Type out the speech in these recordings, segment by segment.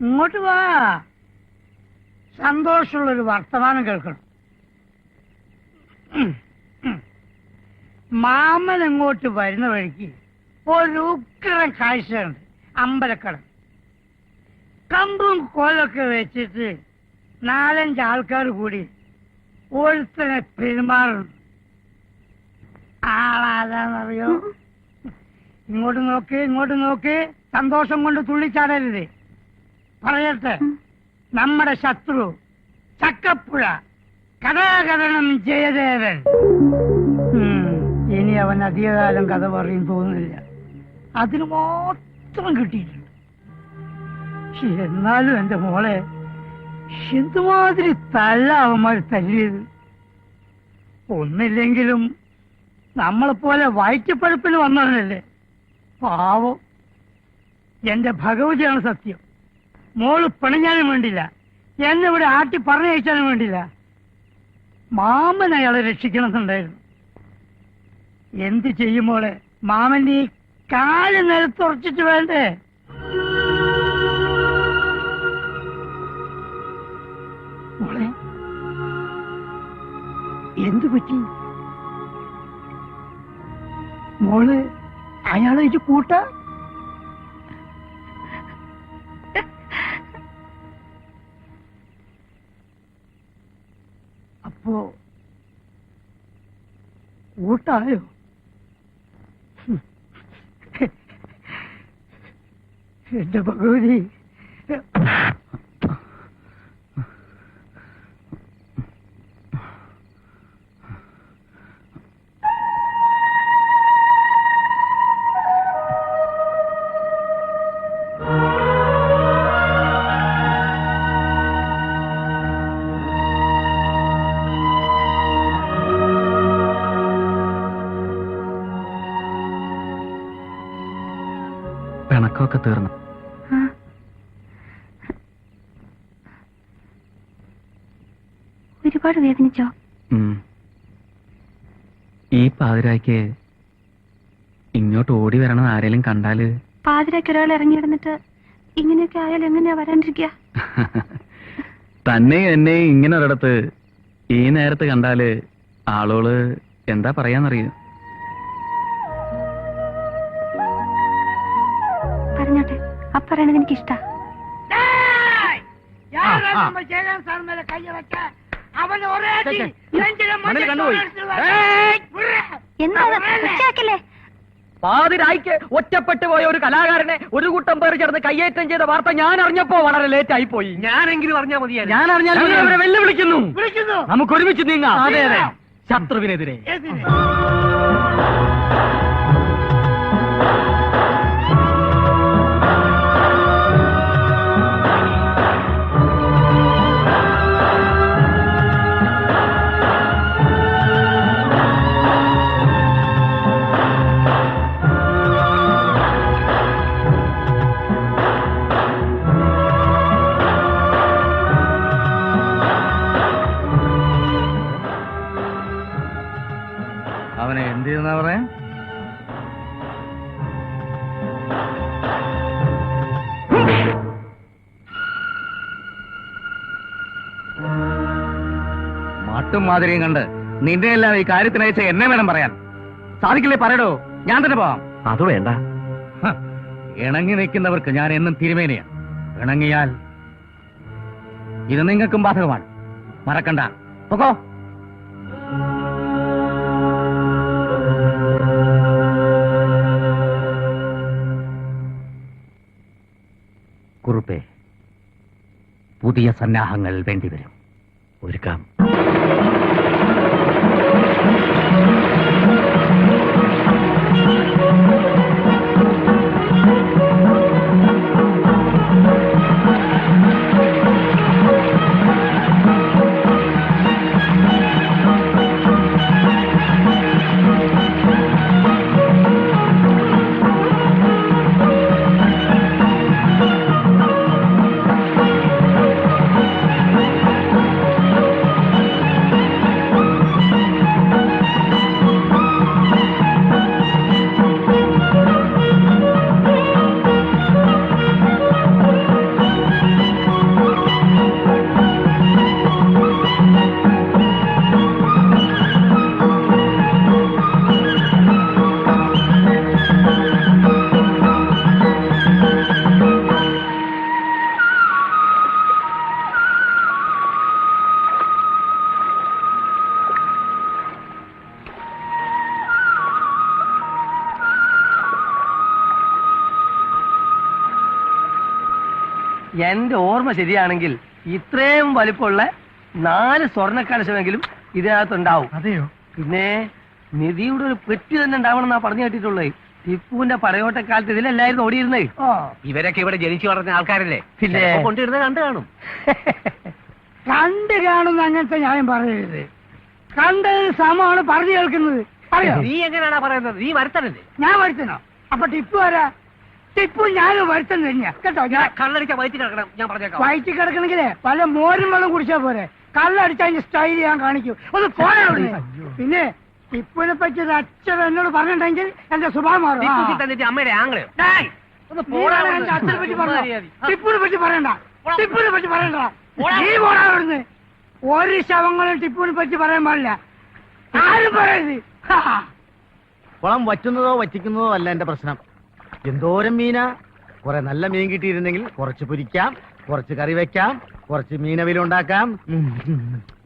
ഇങ്ങോട്ട് വാ. സന്തോഷമുള്ളൊരു വർത്തമാനം കേൾക്കണം. മാമൻ ഇങ്ങോട്ട് വരുന്ന വഴിക്ക് ഒരു ഉഗ്രൻ കാഴ്ചയുണ്ട്. അമ്പലക്കടം കമ്പും കോലൊക്കെ വെച്ചിട്ട് 4-5 ആൾക്കാർ കൂടി ഒരുത്തനെ പെരുമാറുന്നു. ആളാരാന്നറിയോ? ഇങ്ങോട്ട് നോക്ക്, ഇങ്ങോട്ട് നോക്ക്. സന്തോഷം കൊണ്ട് തുള്ളിച്ചാടരുത്. പറയട്ടെ, നമ്മുടെ ശത്രു ചക്കപ്പുഴ കഥാകരണം ജയദേവൻ. ഇനി അവൻ അധികകാലം കഥ പറയും തോന്നുന്നില്ല. അതിന് മാത്രം കിട്ടിയിട്ടുണ്ട്. എന്നാലും എന്റെ മോളെ എന്തുമാതിരി തല്ല അവന്മാർ തല്ലിയത്. ഒന്നില്ലെങ്കിലും നമ്മളെപ്പോലെ വയറ്റപ്പഴുപ്പിന് വന്നവനല്ലേ. പാവം. എന്റെ ഭഗവതിയാണ് സത്യം. മോള് പിണഞ്ഞാലും വേണ്ടില്ല, എന്നിവിടെ ആട്ടി പറഞ്ഞയച്ചാലും വേണ്ടില്ല. മാമൻ അയാളെ രക്ഷിക്കണമെന്നുണ്ടായിരുന്നു. എന്ത് ചെയ്യും മോളെ? മാമന്റെ ഈ കാല് നിലത്തുറച്ചിട്ട് വേണ്ടേ? മോളെ എന്തു പറ്റി? മോള് അയാളെ ഇത് കൂട്ട? അപ്പോ കൂട്ടായോ? എന്റെ ഭഗവതി. പിണക്കമൊക്കെ തീർന്നു. ഒരുപാട് വേദനിച്ചോ? ഈ പാതിരായ്ക്ക് ഇങ്ങോട്ട് ഓടി വരണം ആരെങ്കിലും കണ്ടാല്? പാതിരായ്ക്ക് ഒരാൾ ഇറങ്ങിയിരുന്നിട്ട് ഇങ്ങനെയൊക്കെ ആയാൽ എങ്ങനെയാ വരാണ്ടിരിക്കുക? തന്നെ എന്നെ ഇങ്ങനെ ഒരിടത്ത് ഈ നേരത്ത് കണ്ടാല് ആളോള് എന്താ പറയാന്നറിയോ? പറഞ്ഞോട്ടെ, പറയണത് എനിക്ക് ഇഷ്ടാ. പാതിരായ്ക്ക് ഒറ്റപ്പെട്ടു പോയ ഒരു കലാകാരനെ ഒരു കൂട്ടം പേർ ചേർന്ന് കയ്യേറ്റം ചെയ്ത വാർത്ത ഞാൻ അറിഞ്ഞപ്പോ വളരെ ലേറ്റ് ആയി പോയി. ഞാനെങ്കിലും അറിഞ്ഞാൽ മതിയാ. ഞാൻ അറിഞ്ഞാൽ അവരെ വെല്ലുവിളിക്കുന്നു. നമുക്ക് ഒരുമിച്ച് നീങ്ങാം. അതെ അതെ, ശത്രുവിനെതിരെ. അവനെ എന്ത് ചെയ്യുന്ന പറയാ? മട്ടും മാതിരിയും കണ്ട് നിന്റെ എല്ലാം ഈ കാര്യത്തിനയച്ച എന്നെ വേണം പറയാൻ. സാധിക്കില്ലേ? പറയടോ, ഞാൻ തന്നെ പോവാം. അത് വേണ്ട. ഇണങ്ങി നിൽക്കുന്നവർക്ക് ഞാൻ എന്നും തിരുമേനയാണ്. ഇണങ്ങിയാൽ ഇത് നിങ്ങൾക്കും ബാധകമാണ്. മറക്കണ്ട. പൊക്കോ. കുറുപ്പേ, പുതിയ സന്നാഹങ്ങൾ വേണ്ടിവരും. ഒരുക്കാം. എന്റെ ഓർമ്മ ശരിയാണെങ്കിൽ ഇത്രയും വലിപ്പമുള്ള 4 സ്വർണ്ണ കലശമെങ്കിലും ഇതിനകത്തുണ്ടാവും. അതെയോ? പിന്നെ നിധിയുടെ ഒരു പെട്ടി തന്നെ ഉണ്ടാവണമെന്നാ പറഞ്ഞു കേട്ടിട്ടുള്ളത്. ടിപ്പുവിന്റെ പടയോട്ടക്കാലത്ത് ഇതിലല്ലായിരുന്നു ഓടിയിരുന്നത്. ഓ, ഇവരൊക്കെ ഇവിടെ ജനിച്ചു വളർന്ന ആൾക്കാരല്ലേ? പിന്നെ കൊണ്ടിരുന്നത് കണ്ടു കാണും. കണ്ട് കാണുന്ന അങ്ങനത്തെ ഞാൻ പറയരുത്. കണ്ടത് സമമാണ് പറഞ്ഞു കേൾക്കുന്നത്. അറിയോ? നീ എങ്ങനെയാണാ പറയുന്നത്? നീ വരുത്തണല്ലേ? ഞാൻ വരുത്തണോ? അപ്പൊ ടിപ്പു ആരാ? ടിപ്പു ഞാനും വരുത്തം തന്നെയാ കേട്ടോ. ഞാൻ കള്ളടിച്ച വയറ്റി കിടക്കണം, ഞാൻ പറഞ്ഞേക്കാം. വയറ്റി കിടക്കണെങ്കിലേ വല്ല മോരും വെള്ളം കുടിച്ചാ പോരെ. കള്ളടിച്ച അതിന്റെ സ്റ്റൈൽ ഞാൻ കാണിക്കും. ഒന്ന് പോരാ അവിടുന്ന്. പിന്നെ ടിപ്പുവിനെ പറ്റി ഒരു അച്ഛൻ എന്നോട് പറഞ്ഞിട്ടുണ്ടെങ്കിൽ എന്റെ സ്വഭാവം മാറും. ആ. ടിപ്പു തന്നിട്ട് അമ്മയുടെ ആംഗ്ലയോ? ഡേയ്, ഒന്ന് നീ പോടാ വേണം എന്റെ അച്ഛനെ പറ്റി പറഞ്ഞോ. മര്യാദ. ടിപ്പുവിനെ പറ്റി പറയണ്ട. ടിപ്പുവിനെ പറ്റി പറയണ്ട. നീ പോടാ അവിടുന്ന്. ഒരു ശവങ്ങളും ടിപ്പുവിനെ പറ്റി പറയാൻ പാടില്ല. ആരും പറയരുത്. ഹാ. കുളം വറ്റുന്നതോ വറ്റിക്കുന്നതോ അല്ല എന്റെ പ്രശ്നം. എന്തോരം മീനാ. കുറെ നല്ല മീൻ കിട്ടിയിരുന്നെങ്കിൽ കുറച്ച് പൊരിക്കാം, കുറച്ച് കറി വെക്കാം, കുറച്ച് മീനവിലുണ്ടാക്കാം.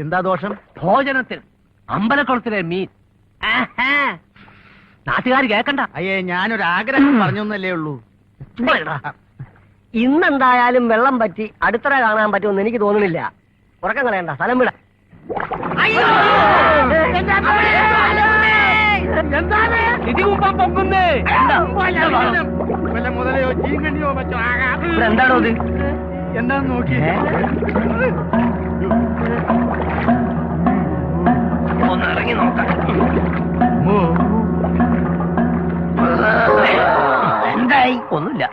എന്താ ദോഷം? ഭോജനത്തിൽ അമ്പലക്കുളത്തിലെ മീൻ. നാട്ടുകാർ കേക്കണ്ട. അയ്യേ, ഞാനൊരു ആഗ്രഹം പറഞ്ഞൊന്നല്ലേ ഉള്ളൂ. ഇന്നെന്തായാലും വെള്ളം പറ്റി അടുത്തറ കാണാൻ പറ്റുമെന്ന് എനിക്ക് തോന്നുന്നില്ല. ഉറക്കം കളയണ്ട, സ്ഥലം വിട. നിധി മുമ്പാ പൊങ്ങുന്നേ. വല്ല മുതലയോ ചീങ്കണ്ണിയോ മറ്റോ ആകാം. ഇവിടെ എന്താണോ ഇത്? എന്താന്ന് നോക്കി. ഒന്ന് ഇറങ്ങി നോക്കാം. എന്തായി? ഒന്നുമില്ല.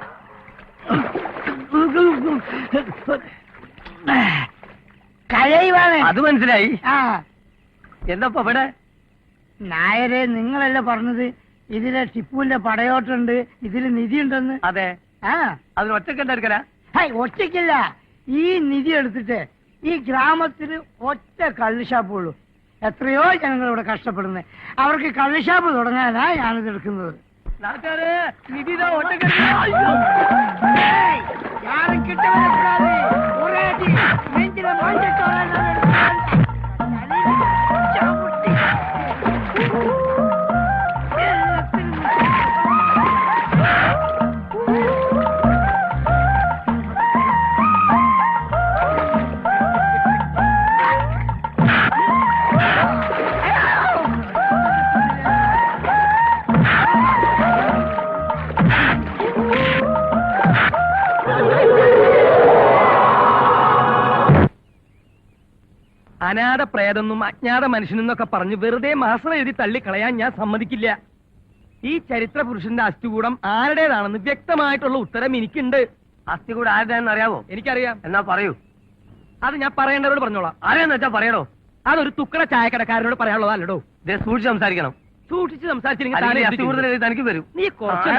കരയുവാണ്. അത് മനസ്സിലായി. ആ, എന്താ ഇവിടെ? നായരെ, നിങ്ങളല്ലേ പറഞ്ഞത് ഇതിലെ ടിപ്പുവിന്റെ പടയോട്ടുണ്ട്, ഇതില് നിധി ഉണ്ടെന്ന്? അതെ. ആ, അതിന് ഒറ്റക്കെണ്ടായിരിക്കല. ഹൈ, ഒറ്റയ്ക്കില്ല. ഈ നിധി എടുത്തിട്ട് ഈ ഗ്രാമത്തിന് ഒറ്റ കള്ളുഷാപ്പുള്ളൂ. എത്രയോ ജനങ്ങൾ ഇവിടെ കഷ്ടപ്പെടുന്നത്. അവർക്ക് കള്ളുഷാപ്പ് തുടങ്ങാനാ ഞാനിത് എടുക്കുന്നത്. നാട്ടുകാര് നിധി ഇതാ ഒറ്റക്കെട്ട്. ഏയ്, யாரும் கிட்ட வரக்கூடாது. ஒரே அடி நெஞ்சில மாஞ்சிட்டோம். അനാഥ പ്രേതെന്നും അജ്ഞാത മനുഷ്യനെന്നൊക്കെ പറഞ്ഞ് വെറുതെ മാസം എഴുതി തള്ളിക്കളയാൻ ഞാൻ സമ്മതിക്കില്ല. ഈ ചരിത്ര പുരുഷന്റെ അസ്ഥികൂടം ആരുടേതാണെന്ന് വ്യക്തമായിട്ടുള്ള ഉത്തരം എനിക്കുണ്ട്. അസ്ഥികൂടം ആരുടേതെന്ന് അറിയാവോ? എനിക്കറിയാം. എന്നാ പറയൂ. അത് ഞാൻ പറയേണ്ടവരോട് പറഞ്ഞോളാം. ആരെയെന്ന് വെച്ചാ പറയണോ? അതൊരു തുക്കട ചായക്കടക്കാരനോട് പറയാനുള്ളതല്ലടോ. സൂക്ഷിച്ച് സംസാരിക്കണം. സൂക്ഷിച്ച് സംസാരിച്ചില്ലെങ്കിൽ തനിക്ക് വരും. നീ കുറച്ച്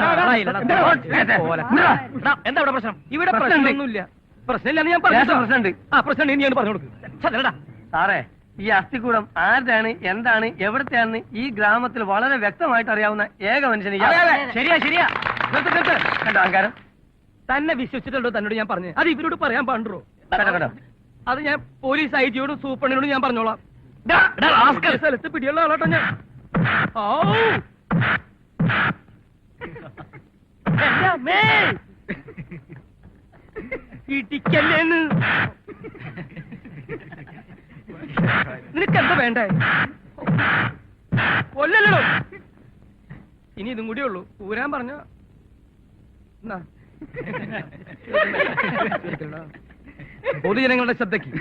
എന്താ ഇവിടെ പ്രശ്നം? ഇവിടെ പ്രശ്നമൊന്നുമില്ല. പ്രശ്നമില്ലെന്ന് ഞാൻ പറഞ്ഞു. പ്രശ്നമുണ്ട്. ആ പ്രശ്നം നീ പറഞ്ഞു കൊടുക്കും. സാറേ, ഈ അസ്ഥികൂടം ആരുടെയാണ്, എന്താണ്, എവിടത്തെയാണെന്ന് ഈ ഗ്രാമത്തിൽ വളരെ വ്യക്തമായിട്ട് അറിയാവുന്ന ഏക മനുഷ്യന്. ശരിയാ. കണ്ടോ അഹങ്കാരം? തന്നെ വിശ്വസിച്ചിട്ടുണ്ടോ തന്നോട് ഞാൻ പറഞ്ഞു? അത് ഇവരോട് പറയാൻ പാടുണ്ടോ? അത് ഞാൻ പോലീസ് ഐജിയോടും സൂപ്രണ്ടിനോടും ഞാൻ പറഞ്ഞോളാം. സ്ഥലത്ത് പിടിയുള്ള ആളാട്ടോ ഞാൻ. ഇടിക്കല്ലേന്ന്. നിനക്കെന്താ വേണ്ടേ? കൊല്ലല്ലോ. ഇനി ഇതും കൂടിയേ ഉള്ളൂ. ഊരാൻ പറഞ്ഞ പൊതുജനങ്ങളുടെ ശ്രദ്ധയ്ക്ക്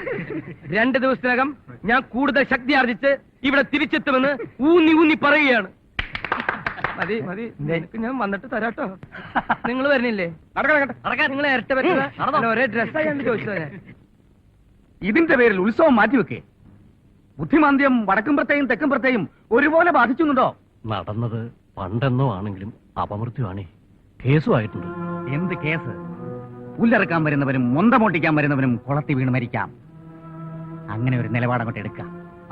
2 ദിവസത്തിനകം ഞാൻ കൂടുതൽ ശക്തി ആർജിച്ച് ഇവിടെ തിരിച്ചെത്തുമെന്ന് ഊന്നി പറയുകയാണ്. മതി നിനക്ക് ഞാൻ വന്നിട്ട് തരാട്ടോ. നിങ്ങൾ വരുന്നില്ലേ? നിങ്ങൾ ഇരട്ട പറ്റുന്ന ഒരേ ഡ്രസ്സായി ചോദിച്ചത് ഞാൻ. ഇതിന്റെ പേരിൽ ഉത്സവം മാറ്റിവെക്കേ. ബുദ്ധിമാന്ദ്യം വടക്കുംപുറത്തെയും തെക്കുംപുറത്തെയും ഒരുപോലെ ബാധിച്ചുണ്ടോ? നടന്നത് പണ്ടെന്നോ ആണെങ്കിലും അപമൃത്യുവാണേ. കേസുമായിട്ടുണ്ട്. എന്ത് കേസ്? പുല്ലറക്കാൻ വരുന്നവനും മൊന്തമോട്ടിക്കാൻ വരുന്നവനും കുളത്തി വീണ് മരിക്കാം. അങ്ങനെ ഒരു നിലപാടങ്ങോട്ട് എടുക്കാം.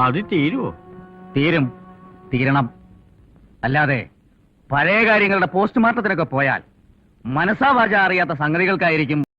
അത് തീരുവോ? തീരണം. അല്ലാതെ പഴയ കാര്യങ്ങളുടെ പോസ്റ്റ്മോർട്ടത്തിനൊക്കെ പോയാൽ മനസാവാച അറിയാത്ത സംഗതികൾക്കായിരിക്കും